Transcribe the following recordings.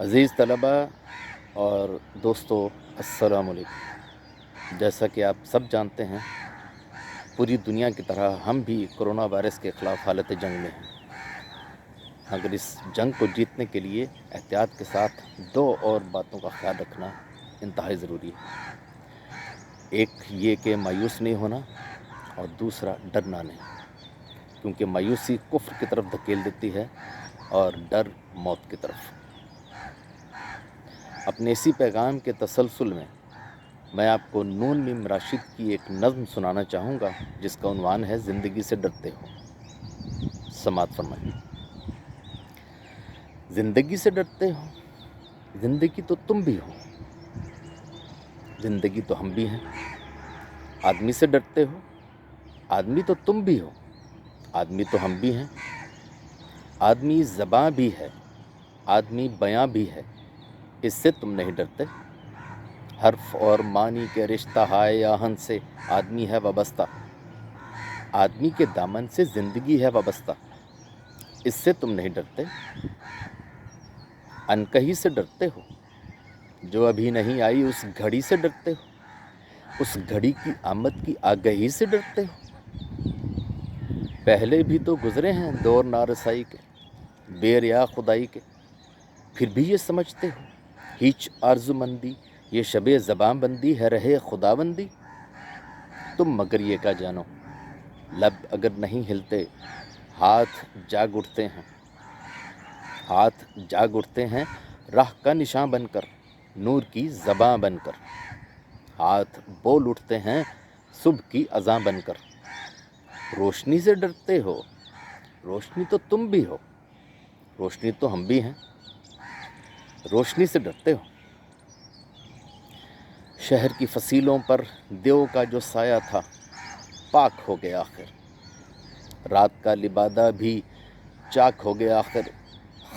عزیز طلبہ اور دوستو، السلام علیکم۔ جیسا کہ آپ سب جانتے ہیں، پوری دنیا کی طرح ہم بھی کرونا وائرس کے خلاف حالت جنگ میں ہیں، مگر اس جنگ کو جیتنے کے لیے احتیاط کے ساتھ دو اور باتوں کا خیال رکھنا انتہائی ضروری ہے۔ ایک یہ کہ مایوس نہیں ہونا، اور دوسرا ڈرنا نہیں، کیونکہ مایوسی کفر کی طرف دھکیل دیتی ہے اور ڈر موت کی طرف۔ اپنے اسی پیغام کے تسلسل میں آپ کو نون میم راشد کی ایک نظم سنانا چاہوں گا، جس کا عنوان ہے زندگی سے ڈرتے ہو۔ سماعت فرمائیے۔ زندگی سے ڈرتے ہو، زندگی تو تم بھی ہو، زندگی تو ہم بھی ہیں۔ آدمی سے ڈرتے ہو، آدمی تو تم بھی ہو، آدمی تو ہم بھی ہیں۔ آدمی زباں بھی ہے، آدمی بیاں بھی ہے، اس سے تم نہیں ڈرتے۔ حرف اور معنی کے رشتہ ہائے آہن سے آدمی ہے وابستہ، آدمی کے دامن سے زندگی ہے وابستہ، اس سے تم نہیں ڈرتے۔ انکہی سے ڈرتے ہو، جو ابھی نہیں آئی اس گھڑی سے ڈرتے ہو، اس گھڑی کی آمد کی آگہی سے ڈرتے ہو۔ پہلے بھی تو گزرے ہیں دور نارسائی کے، بے ریا خدائی کے، پھر بھی یہ سمجھتے ہو ہیچ آرزو مندی یہ شب زباں بندی ہے رہے خداوندی۔ تم مگر یہ کا جانو، لب اگر نہیں ہلتے ہاتھ جاگ اٹھتے ہیں، ہاتھ جاگ اٹھتے ہیں راہ کا نشاں بن کر، نور کی زباں بن کر۔ ہاتھ بول اٹھتے ہیں صبح کی اذاں بن کر۔ روشنی سے ڈرتے ہو، روشنی تو تم بھی ہو، روشنی تو ہم بھی ہیں۔ روشنی سے ڈرتے ہو۔ شہر کی فصیلوں پر دیو کا جو سایہ تھا پاک ہو گیا آخر، رات کا لبادہ بھی چاک ہو گیا آخر،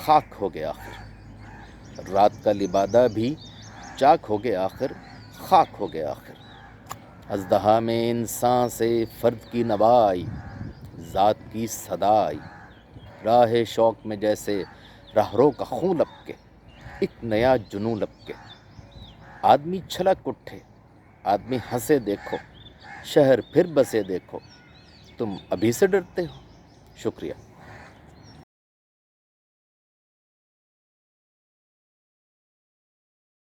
خاک ہو گیا آخر۔ رات کا لبادہ بھی چاک ہو گیا آخر، خاک ہو گیا آخر۔ اژدہا میں انسان سے فرد کی نوا آئی، ذات کی صدا آئی۔ راہ شوق میں جیسے رہرو کا خون لپکے، ایک نیا جنوں لپکے۔ آدمی چھلک اٹھے، آدمی ہنسے دیکھو، شہر پھر بسے دیکھو۔ تم ابھی سے ڈرتے ہو۔ شکریہ۔